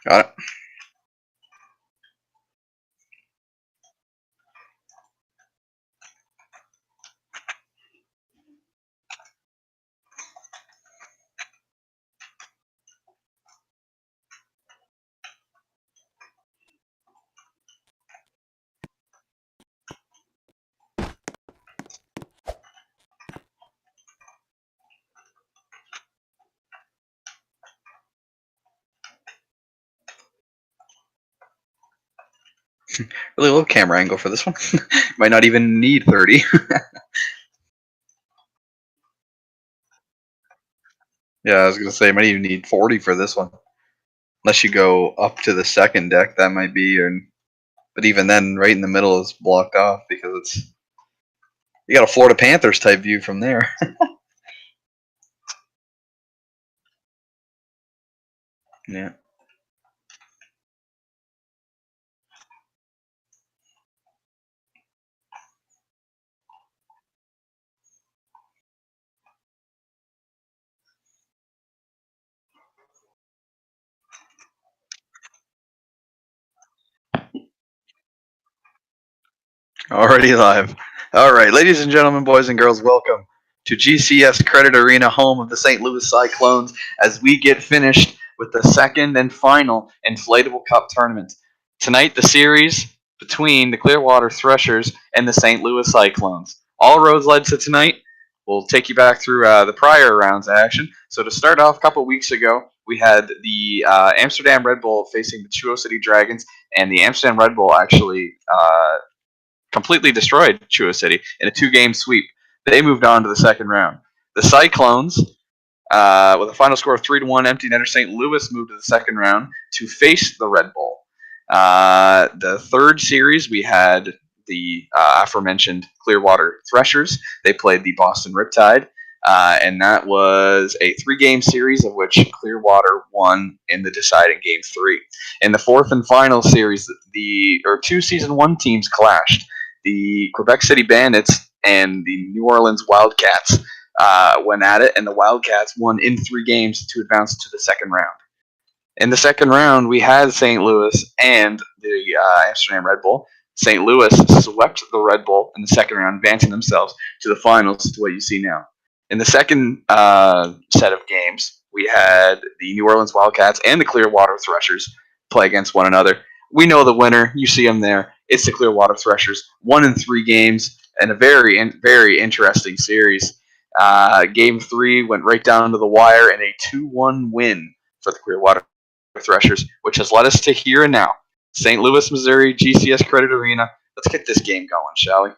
Got it. Really low camera angle for this one. Might not even need 30. Yeah, I was gonna say might even need 40 for this one. Unless you go up to the second deck, that might be. But even then, right in the middle is blocked off because it's you got a Florida Panthers type view from there. Yeah. Already live. All right, ladies and gentlemen, boys and girls, welcome to GCS Credit Arena, home of the St. Louis Cyclones, as we get finished with the second and final Inflatable Cup tournament. Tonight, the series between the Clearwater Threshers and the St. Louis Cyclones. All roads led to tonight. We'll take you back through the prior rounds of action. So to start off, a couple weeks ago, we had the Amsterdam Red Bull facing the Chuo City Dragons, and the Amsterdam Red Bull actually completely destroyed Chuo City in a 2-game sweep. They moved on to the second round. The Cyclones, with a final score of 3-1, empty netter St. Louis moved to the second round to face the Red Bull. The third series, we had the aforementioned Clearwater Threshers. They played the Boston Riptide, and that was a 3-game series of which Clearwater won in the deciding game 3. In the fourth and final series, two Season 1 teams clashed. The Quebec City Bandits and the New Orleans Wildcats went at it, and the Wildcats won in 3 games to advance to the second round. In the second round, we had St. Louis and the Amsterdam Red Bull. St. Louis swept the Red Bull in the second round, advancing themselves to the finals, to what you see now. In the second set of games, we had the New Orleans Wildcats and the Clearwater Threshers play against one another. We know the winner. You see them there. It's the Clearwater Threshers. 1 in 3 games, and a very, very interesting series. Game 3 went right down to the wire in a 2-1 win for the Clearwater Threshers, which has led us to here and now. St. Louis, Missouri, GCS Credit Arena. Let's get this game going, shall we?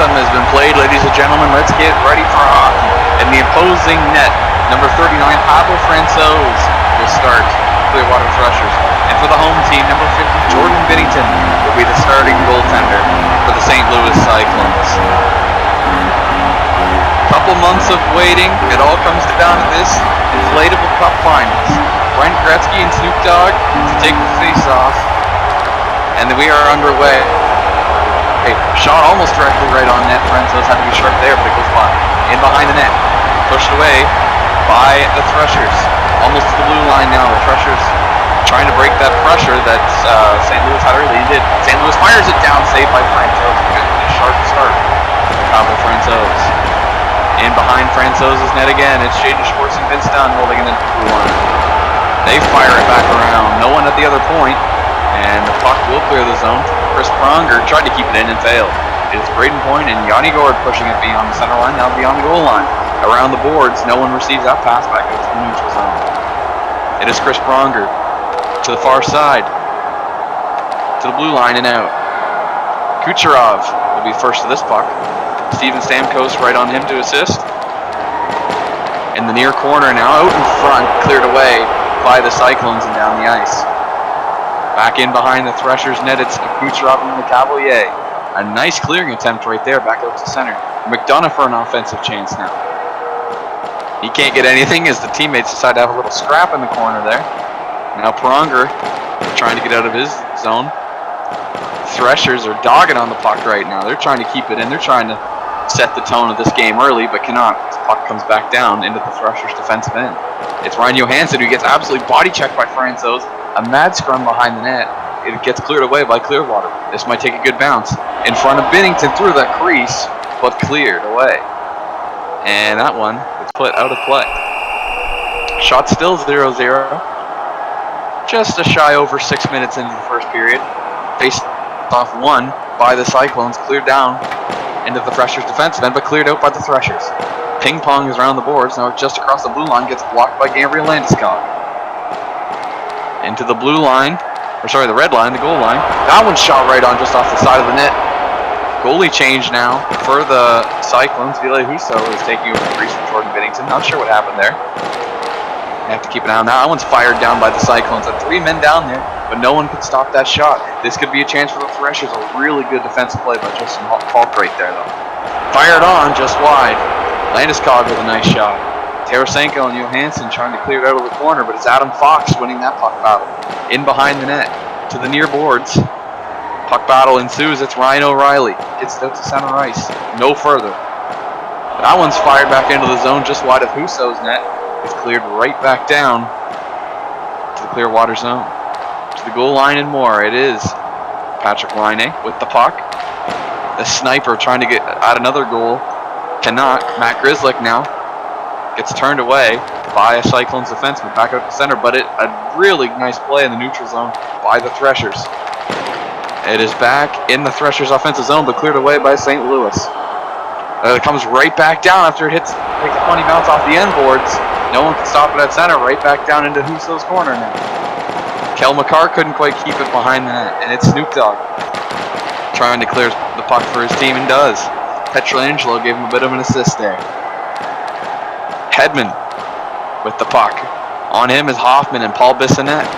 anthem has been played, ladies and gentlemen. Let's get ready for hockey. And the opposing net, number 39, Pavel Francouz, will start Clearwater Threshers. And for the home team, number 50, Jordan Binnington, will be the starting goaltender for the St. Louis Cyclones. Couple months of waiting, it all comes down to this Inflatable Cup Finals. Brent Gretzky and Snoop Dogg to take the face-off, and we are underway. Hey, shot almost directly right on net. Francouz had to be sharp there, but it goes by. In behind the net, pushed away by the Threshers. Almost to the blue line now. The Threshers trying to break that pressure that St. Louis had early. He did. St. Louis fires it down, saved by Francouz. A sharp start. Pavel Francouz. In behind Francouz's net again. It's Jaden Schwartz and Vince Dunn holding it in the blue line. They fire it back around. No one at the other point. And the puck will clear the zone. Chris Pronger tried to keep it in and failed. It is Braden Point and Yanni Gord pushing it beyond the center line, now beyond the goal line. Around the boards, no one receives that pass back into the neutral zone. It is Chris Pronger to the far side. To the blue line and out. Kucherov will be first to this puck. Steven Stamkos right on him to assist. In the near corner now, out in front, cleared away by the Cyclones and down the ice. Back in behind the Threshers net, it's Kucherov and LeCavalier. A nice clearing attempt right there, back out to center. McDonough for an offensive chance now. He can't get anything as the teammates decide to have a little scrap in the corner there. Now Pronger trying to get out of his zone. Threshers are dogging on the puck right now. They're trying to keep it in. They're trying to set the tone of this game early, but cannot. The puck comes back down into the Threshers' defensive end. It's Ryan Johansson who gets absolutely body checked by Francouz. A mad scrum behind the net. It gets cleared away by Clearwater. This might take a good bounce. In front of Binnington through that crease, but cleared away. And that one is put out of play. Shot still 0-0. Just a shy over 6 minutes into the first period. Faced off one by the Cyclones, cleared down into the Threshers' defensive end, but cleared out by the Threshers. Ping pong is around the boards. Now just across the blue line, gets blocked by Gabriel Landeskog. Into the blue line, or sorry, the red line, the goal line. That one's shot right on just off the side of the net. Goalie change now for the Cyclones. Ville Husso is taking over the crease from Jordan Binnington. Not sure what happened there. They have to keep an eye on that. That one's fired down by the Cyclones. 3 men down there, but no one could stop that shot. This could be a chance for the Threshers. A really good defensive play by Justin Falk right there, though. Fired on just wide. Landeskog with a nice shot. Tarasenko and Johansson trying to clear it out of the corner, but it's Adam Fox winning that puck battle. In behind the net, to the near boards. Puck battle ensues. It's Ryan O'Reilly. Gets it out to center ice. No further. That one's fired back into the zone just wide of Husso's net. It's cleared right back down to the Clearwater zone. To the goal line and more. It is Patrick Laine with the puck. The sniper trying to get at another goal. Cannot. Matt Grzelcyk now. Gets turned away by a Cyclones defenseman back out to center, but a really nice play in the neutral zone by the Threshers. It is back in the Threshers' offensive zone, but cleared away by St. Louis. It comes right back down after it takes a funny bounce off the end boards. No one can stop it at center. Right back down into Husso's corner now. Kel McCarr couldn't quite keep it behind the net, and it's Snoop Dogg trying to clear the puck for his team, and does. Pietrangelo gave him a bit of an assist there. Hedman with the puck. On him is Hoffman and Paul Bissonnette.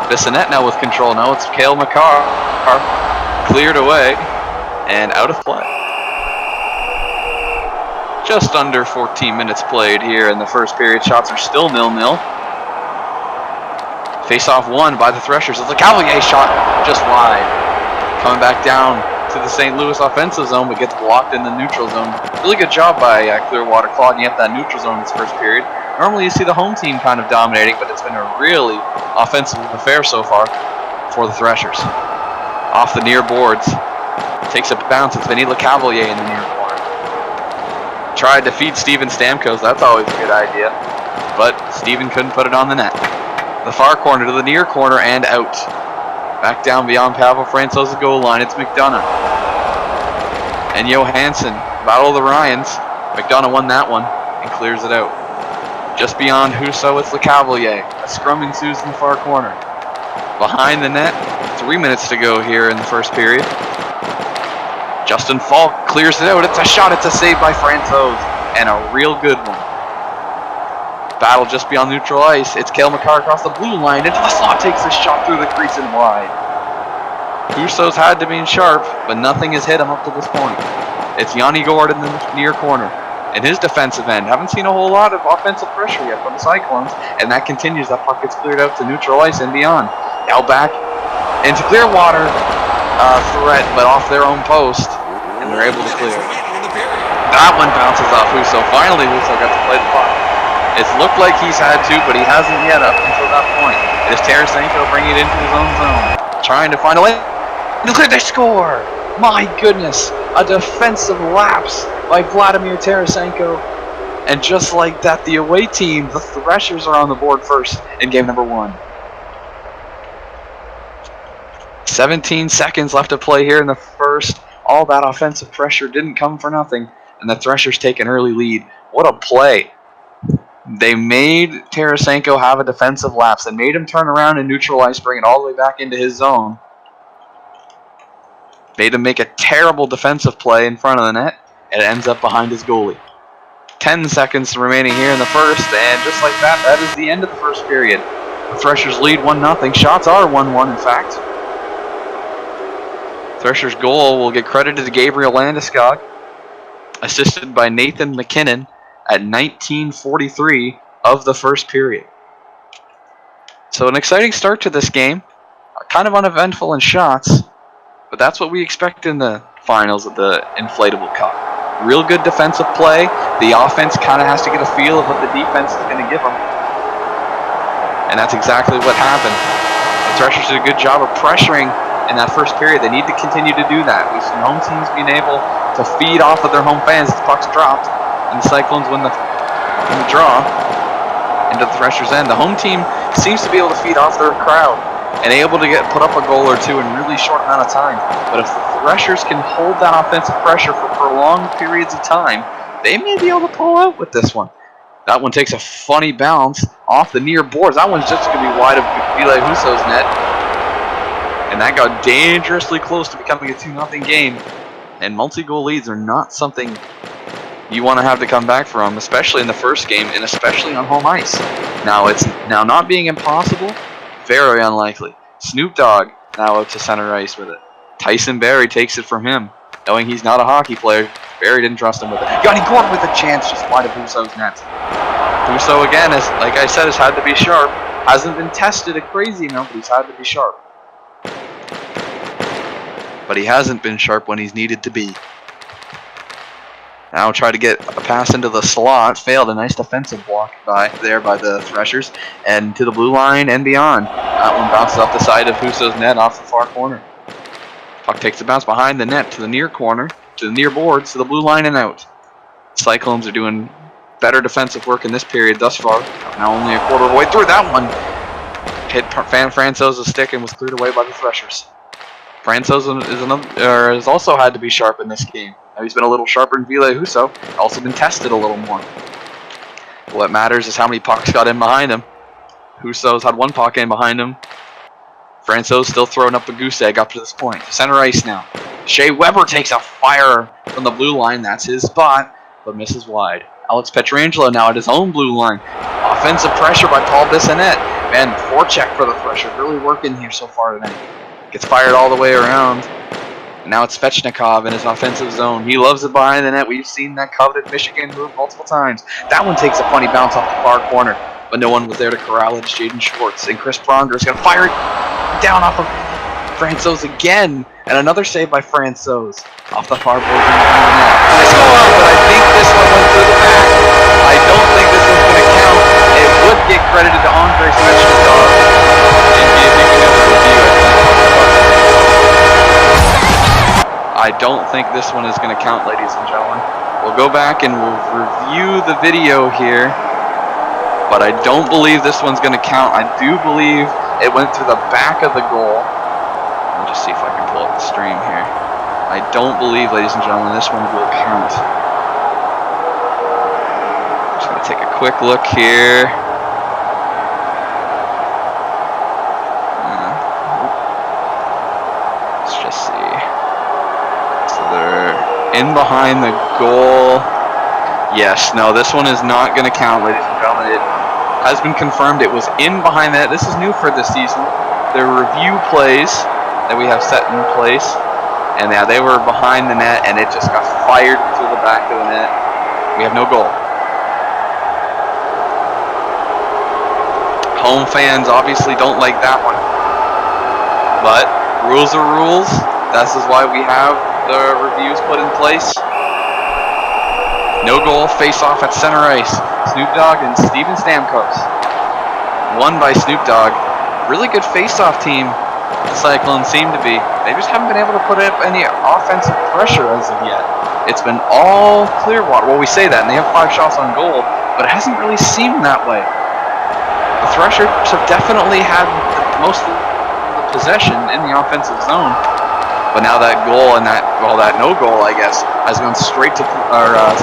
Bissonnette now with control. Now it's Cale McCarr. Cleared away and out of play. Just under 14 minutes played here in the first period. Shots are still 0-0. Face-off won by the Threshers. It's a Cavalier shot just wide. Coming back down to the St. Louis offensive zone, but gets blocked in the neutral zone. Really good job by Clearwater clogging up that neutral zone in this first period. Normally you see the home team kind of dominating, but it's been a really offensive affair so far for the Threshers. Off the near boards. Takes a bounce. It's Vinny LeCavalier in the near corner. Tried to feed Steven Stamkos. That's always a good idea. But Steven couldn't put it on the net. The far corner to the near corner and out. Back down beyond Pavel Francouz's goal line. It's McDonough. And Johansson. Battle of the Ryans. McDonough won that one and clears it out. Just beyond Husso, it's LeCavalier. A scrum ensues in the far corner. Behind the net. 3 minutes to go here in the first period. Justin Falk clears it out. It's a shot. It's a save by Francouz. And a real good one. Battle just beyond neutral ice. It's Cale Makar across the blue line. Into the slot. Takes a shot through the crease and wide. Husso's had to be sharp, but nothing has hit him up to this point. It's Yanni Gord in the near corner. In his defensive end, haven't seen a whole lot of offensive pressure yet from the Cyclones, and that continues. That puck gets cleared out to neutral ice and beyond. Now back into Clearwater. Threat, but off their own post, and they're able to clear. That one bounces off Husso. Finally, Husso got to play the puck. It's looked like he's had to, but he hasn't yet up until that point. It is Tarasenko bringing it into his own zone, trying to find a way. They score! My goodness, a defensive lapse by Vladimir Tarasenko. And just like that, the away team, the Threshers, are on the board first in game number 1. 17 seconds left to play here in the first. All that offensive pressure didn't come for nothing, and the Threshers take an early lead. What a play. They made Tarasenko have a defensive lapse and made him turn around and neutral ice, bring it all the way back into his zone. Made him make a terrible defensive play in front of the net, and it ends up behind his goalie. 10 seconds remaining here in the first, and just like that, that is the end of the first period. The Threshers lead 1-0. Shots are 1-1, in fact. Threshers' goal will get credited to Gabriel Landeskog, assisted by Nathan McKinnon at 19:43 of the first period. So an exciting start to this game, kind of uneventful in shots, but that's what we expect in the finals of the Inflatable Cup. Real good defensive play. The offense kind of has to get a feel of what the defense is going to give them. And that's exactly what happened. The Threshers did a good job of pressuring in that first period. They need to continue to do that. We've seen home teams being able to feed off of their home fans as the puck's dropped, and the Cyclones win the draw into the Threshers' end. The home team seems to be able to feed off their crowd and able to put up a goal or two in a really short amount of time. But if the Threshers can hold that offensive pressure for prolonged periods of time, they may be able to pull out with this one. That one takes a funny bounce off the near boards. That one's just going to be wide of Ville Husso's net. And that got dangerously close to becoming a 2-0 game. And multi-goal leads are not something you want to have to come back from, especially in the first game, and especially on home ice. Now, it's not being impossible, very unlikely. Snoop Dogg now out to center ice with it. Tyson Barrie takes it from him, knowing he's not a hockey player. Barrie didn't trust him with it. Yanni Gord with a chance just wide of Husso's net. Husso, again, like I said, has had to be sharp. Hasn't been tested a crazy amount, but he's had to be sharp. But he hasn't been sharp when he's needed to be. Now try to get a pass into the slot. Failed. A nice defensive block by the Threshers. And to the blue line and beyond. That one bounces off the side of Husso's net off the far corner. Puck takes a bounce behind the net to the near corner, to the near boards, to the blue line and out. Cyclones are doing better defensive work in this period thus far. Now only a quarter of the way through. That one hit Francouz's stick and was cleared away by the Threshers. Francouz has also had to be sharp in this game. Now he's been a little sharper than Ville Husso. Also been tested a little more. What matters is how many pucks got in behind him. Husso's had one puck in behind him. Francouz still throwing up a goose egg up to this point. Center ice now. Shea Weber takes a fire from the blue line. That's his spot, but misses wide. Alex Pietrangelo now at his own blue line. Offensive pressure by Paul Bissonnette. Man, forecheck for the Threshers. Really working here so far tonight. Gets fired all the way around. And now it's Svechnikov in his offensive zone. He loves it behind the net. We've seen that coveted Michigan move multiple times. That one takes a funny bounce off the far corner, but no one was there to corral it. It's Jaden Schwartz. And Chris Pronger is going to fire it down off of Francouz again. And another save by Francouz off the far board behind the net. It's going up, but I think this one went through the back. I don't think this one's going to count. It would get credited to Andrei Svechnikov. And if you can have a review, I don't think this one is going to count, ladies and gentlemen. We'll go back and we'll review the video here, but I don't believe this one's going to count. I do believe it went through the back of the goal. Let me just see if I can pull up the stream here. I don't believe, ladies and gentlemen, this one will count. Just going to take a quick look here. Let's just see. So there. In behind the goal. Yes, no, this one is not going to count, ladies and gentlemen. It has been confirmed it was in behind that. This is new for this season. The review plays that we have set in place. And yeah, they were behind the net, and it just got fired through the back of the net. We have no goal. Home fans obviously don't like that one. But rules are rules. This is why we have the reviews put in place. No goal, face-off at center ice. Snoop Dogg and Steven Stamkos. Won by Snoop Dogg. Really good face-off team. The Cyclones seem to be. They just haven't been able to put up any offensive pressure as of yet. It's been all Clearwater. Well, we say that, and they have 5 shots on goal, but it hasn't really seemed that way. The Threshers have definitely had most of the possession in the offensive zone, but now that goal and that no goal, I guess, has gone straight to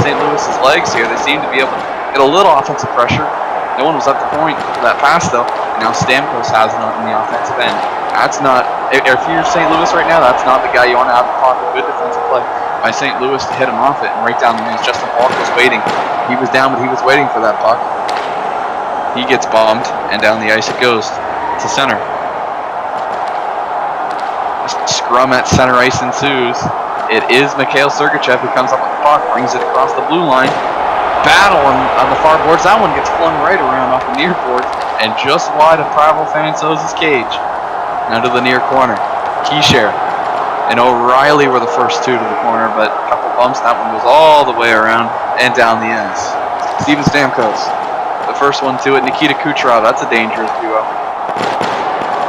St. Louis's legs here. They seem to be able to get a little offensive pressure. No one was at the point for that pass, though, and now Stamkos has it in the offensive end. That's not, if you're St. Louis right now, that's not the guy you want to have the puck. A good defensive play by St. Louis to hit him off it and right down the lanes. Justin Falk was waiting. He was down, but he was waiting for that puck. He gets bombed, and down the ice it goes to center. A scrum at center ice ensues. It is Mikhail Sergachev who comes up with the puck, brings it across the blue line. Battle on the far boards. That one gets flung right around off the near boards and just wide of Pavel Francouz's cage. Now to the near corner. Keisher and O'Reilly were the first 2 to the corner, but a couple bumps. That one goes all the way around and down the ice. Steven Stamkos, the first one to it. Nikita Kucherov, that's a dangerous duo.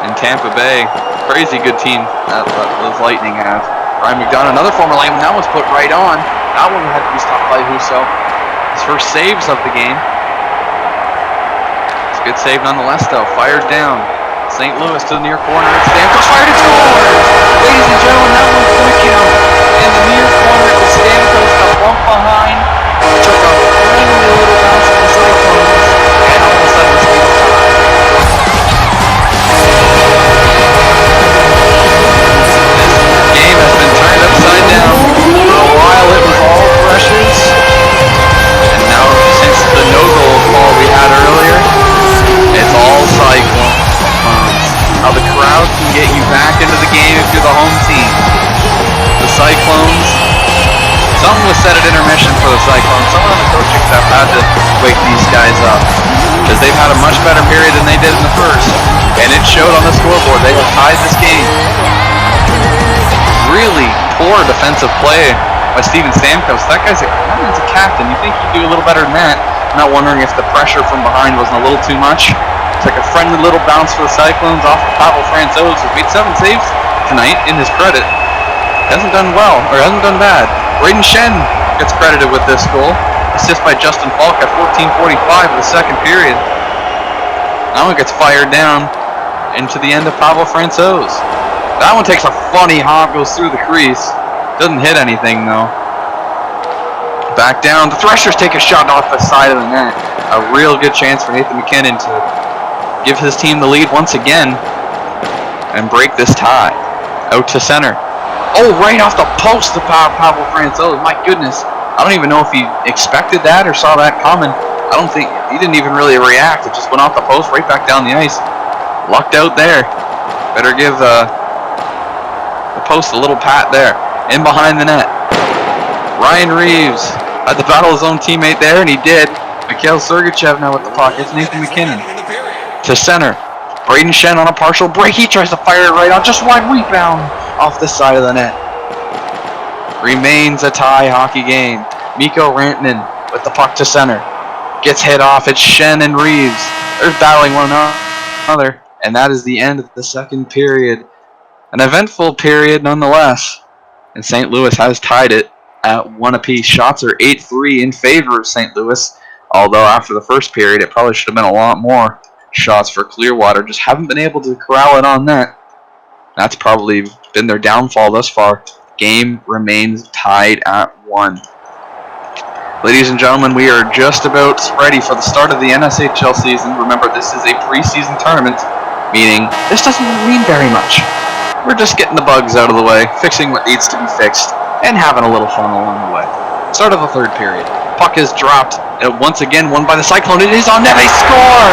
In Tampa Bay, crazy good team that those Lightning have. Ryan McDonough, another former Lightning. That one's put right on. That one had to be stopped by Husso. His first saves of the game. It's a good save nonetheless, though. Fired down. St. Louis to the near corner. Stamkos fired, it scores! Ladies and gentlemen, that one's going to count. In the near corner, the Stamkos got bumped behind. Took a friendly little bounce to the Cyclones. And all of a sudden, it's game time. This game has been turned upside down. For a while, it was all Threshers. And now, since the no-goal call we had earlier, it's all Cyclones. How the crowd can get you back into the game if you're the home team. The Cyclones, something was said at intermission for the Cyclones. Someone on the coaching staff had to wake these guys up because they've had a much better period than they did in the first, and it showed on the scoreboard. They have tied this game. Really poor defensive play by Steven Stamkos. That man's a captain. You think he'd do a little better than that. I'm not wondering if the pressure from behind wasn't a little too much. It's like a friendly little bounce for the Cyclones off of Pavel Francouz, who made 7 saves tonight, in his credit. Hasn't done well, or hasn't done bad. Braden Shen gets credited with this goal. Assist by Justin Falk at 14:45 of the second period. That one gets fired down into the end of Pavel Francouz. That one takes a funny hop, goes through the crease. Doesn't hit anything, though. Back down. The Threshers take a shot off the side of the net. A real good chance for Nathan McKinnon to give his team the lead once again and break this tie. Out to center. Oh, right off the post to Pavel Francouz. My goodness. I don't even know if he expected that or saw that coming. I don't think he didn't even really react. It just went off the post right back down the ice. Lucked out there. Better give the post a little pat there. In behind the net. Ryan Reeves had to battle his own teammate there, and he did. Mikhail Sergachev now with the puck. It's Nathan McKinnon. To center. Braden Shen on a partial break. He tries to fire it right on. Just wide rebound off the side of the net. Remains a tie hockey game. Mikko Rantanen with the puck to center. Gets hit off. It's Shen and Reeves. They're battling one another. And that is the end of the second period. An eventful period nonetheless. And St. Louis has tied it at 1 apiece. Shots are 8-3 in favor of St. Louis. Although after the first period, it probably should have been a lot more shots for Clearwater. Just haven't been able to corral it on net. That's probably been their downfall thus far. Game remains tied at 1. Ladies and gentlemen, we are just about ready for the start of the NSHL season. Remember, this is a preseason tournament, meaning this doesn't mean very much. We're just getting the bugs out of the way, fixing what needs to be fixed. and having a little fun along the way. Start of the third period. Puck is dropped. Once again, won by the Cyclone. It is on net. They score!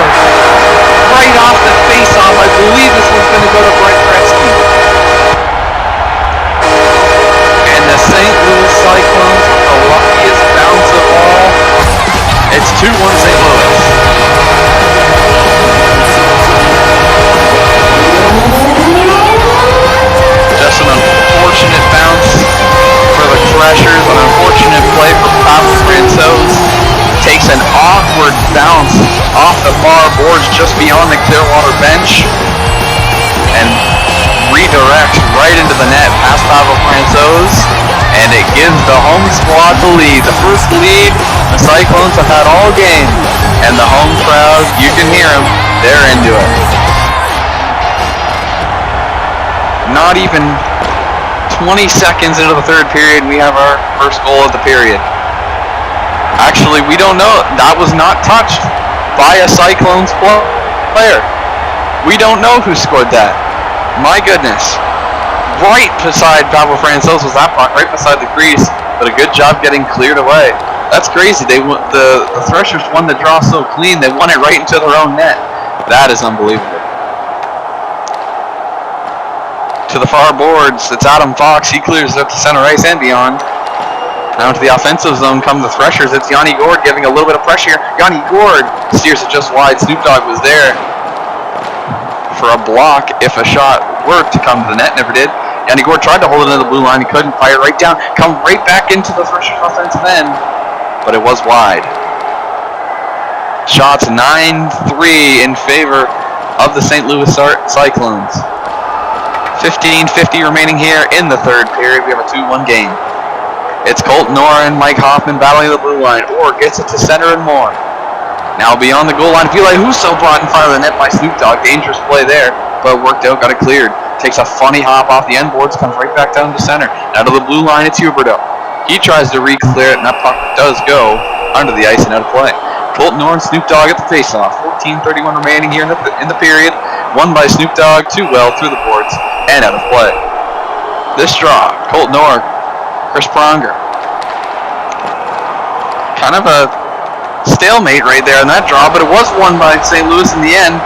Right off the face-off. I believe this one's going to go to Brett Gretzky. And the St. Louis Cyclones, the luckiest bounce of all. It's 2-1 St. Louis. Just an unfortunate bounce for the Threshers, an unfortunate play for Pavel Francouz. Takes an awkward bounce off the far boards just beyond the Clearwater bench and redirects right into the net past Pavel Francouz, and it gives the home squad the lead. The first lead the Cyclones have had all game, and the home crowd, you can hear them, they're into it. Not even 20 seconds into the third period, we have our first goal of the period. Actually, we don't know. That was not touched by a Cyclones player. We don't know who scored that. My goodness. Right beside Pavel Francouz was that puck, right beside the crease, but a good job getting cleared away. That's crazy. The Threshers won the draw so clean, they won it right into their own net. That is unbelievable. To the far boards, it's Adam Fox. He clears it up to center ice and beyond. Now into the offensive zone come the Threshers. It's Yanni Gourde giving a little bit of pressure. Yanni Gourde steers it just wide. Snoop Dogg was there for a block if a shot were to come to the net. Never did. Yanni Gourde tried to hold it into the blue line. He couldn't. Fire right down. Come right back into the Threshers offensive end. But it was wide. Shots 9-3 in favor of the St. Louis Cyclones. 15:50 remaining here in the third period. We have a 2-1 game. It's Colton Orr and Mike Hoffman battling the blue line. Orr gets it to center and more. Now beyond the goal line, Ville Husso brought in front of the net by Snoop Dogg. Dangerous play there, but worked out, got it cleared. Takes a funny hop off the end boards, comes right back down to center. Now to the blue line, it's Huberdeau. He tries to re-clear it, and that puck does go under the ice and out of play. Colton Orr and Snoop Dogg at the face-off. 14:31 remaining here in the period. Won by Snoop Dogg, too well through the boards and out of play. This draw, Colton Orr, Chris Pronger. Kind of a stalemate right there in that draw, but it was won by St. Louis in the end.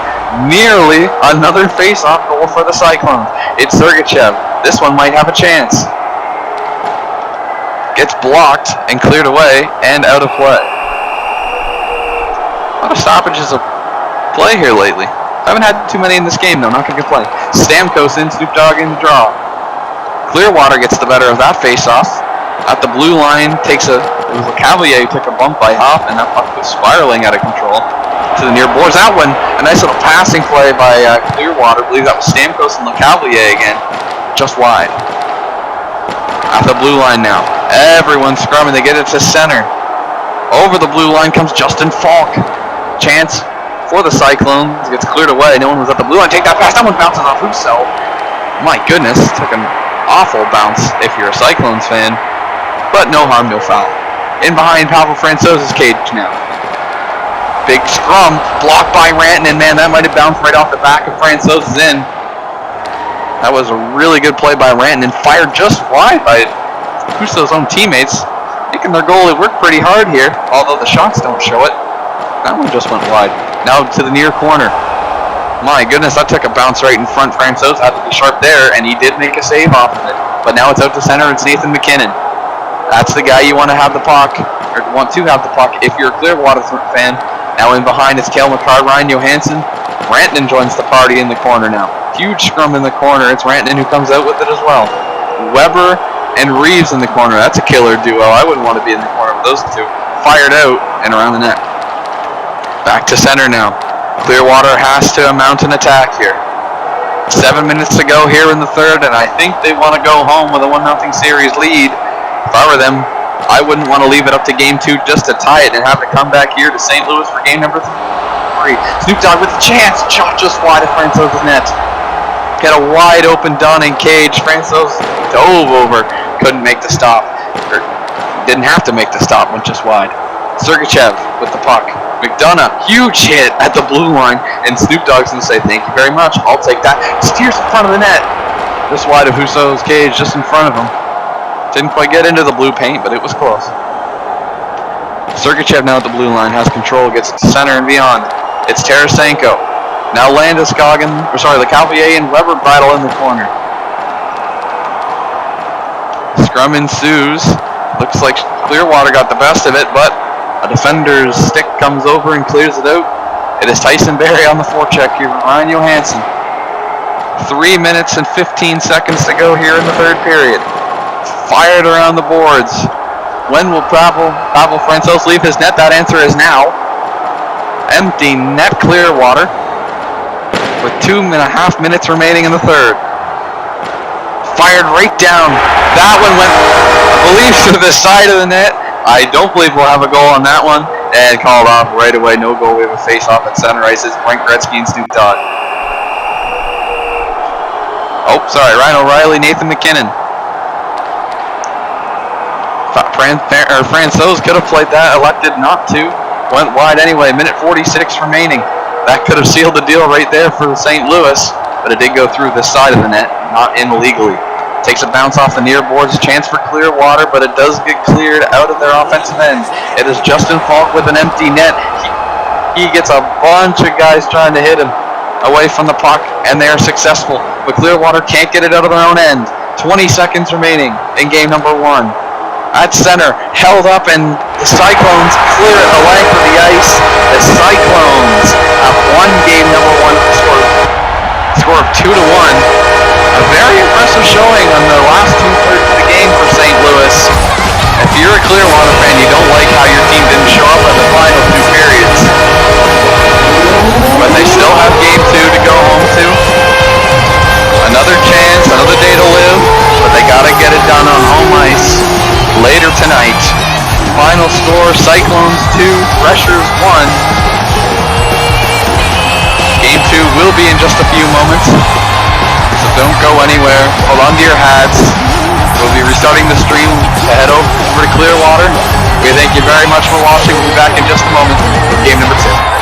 Nearly another face-off goal for the Cyclones. It's Sergachev. This one might have a chance. Gets blocked and cleared away and out of play. A lot of stoppages of play here lately. Haven't had too many in this game though, not gonna complain. Stamkos in, Snoop Dogg in the draw. Clearwater gets the better of that face-off. At the blue line, it was Lecavalier who took a bump by Hoff, and that puck was spiraling out of control to the near boards. That one, a nice little passing play by Clearwater. I believe that was Stamkos and Lecavalier again, just wide. At the blue line now, everyone's scrumming. They get it to center. Over the blue line comes Justin Falk. Chance for the Cyclones. Gets cleared away. No one was at the blue line. Take that pass. That one bounces off Husso. My goodness, took an awful bounce if you're a Cyclones fan. But no harm, no foul. In behind Pavel Francouz's cage now. Big scrum, blocked by Rantanen. Man, that might have bounced right off the back of Francouz's in. That was a really good play by Rantanen. Fired just wide by Husso's own teammates. Making their goalie work pretty hard here, although the shots don't show it. That one just went wide. Now to the near corner. My goodness, that took a bounce right in front. Francouz had to be sharp there, and he did make a save off of it. But now it's out to center, it's Nathan McKinnon. That's the guy you want to have the puck, or want to have the puck if you're a Clearwater fan. Now in behind is Cale McCarr, Ryan Johansson. Rantanen joins the party in the corner now. Huge scrum in the corner. It's Rantanen who comes out with it as well. Weber and Reeves in the corner. That's a killer duo. I wouldn't want to be in the corner with those two. Fired out and around the net. Back to center now. Clearwater has to mount an attack here. 7 minutes to go here in the third, and I think they want to go home with a 1-0 series lead. If I were them, I wouldn't want to leave it up to game 2 just to tie it and have to come back here to St. Louis for game number 3. Snoop Dogg with a chance. Shot just wide of Francouz's net. Get a wide open Donning cage. Francouz dove over. Couldn't make the stop. Or didn't have to make the stop. Went just wide. Sergachev with the puck. McDonough, huge hit at the blue line. And Snoop Dogg's going to say, thank you very much. I'll take that. Steers in front of the net. Just wide of Husso's cage, just in front of him. Didn't quite get into the blue paint, but it was close. Sergachev now at the blue line, has control, gets it to center and beyond. It's Tarasenko. Now Landeskog LeCalvier and Weber battle in the corner. Scrum ensues. Looks like Clearwater got the best of it, but a defender's stick comes over and clears it out. It is Tyson Barrie on the forecheck here, Ryan Johansson. 3 minutes and 15 seconds to go here in the third period. Fired around the boards. When will Pavel Francouz leave his net? That answer is now. Empty net Clearwater with 2.5 minutes remaining in the third. Fired right down. That one went, I believe, to the side of the net. I don't believe we'll have a goal on that one. And called off right away. No goal. We have a face-off at center ice. It's Brent Gretzky and Stu Todd. Oh, sorry. Ryan O'Reilly, Nathan McKinnon. Francouz could have played that, elected not to. Went wide anyway, minute 46 remaining. That could have sealed the deal right there for St. Louis, but it did go through the side of the net, not in illegally. Takes a bounce off the near boards, a chance for Clearwater, but it does get cleared out of their offensive end. It is Justin Falk with an empty net. He gets a bunch of guys trying to hit him away from the puck, and they are successful. But Clearwater can't get it out of their own end. 20 seconds remaining in game number 1. At center, held up, and the Cyclones clear it the length of the ice. The Cyclones have won game number 1 score of 2-1. A very impressive showing on the last 2/3 of the game for St. Louis. If you're a Clearwater fan, you don't like how your team didn't show up in the final 2 periods. But they still have game 2 to go home to. Another chance, another day to live, but they gotta get it done on home ice later tonight. Final score, Cyclones 2, Threshers 1. Game 2 will be in just a few moments, so don't go anywhere. Hold on to your hats. We'll be restarting the stream to head over to Clearwater. We thank you very much for watching. We'll be back in just a moment with game number 2.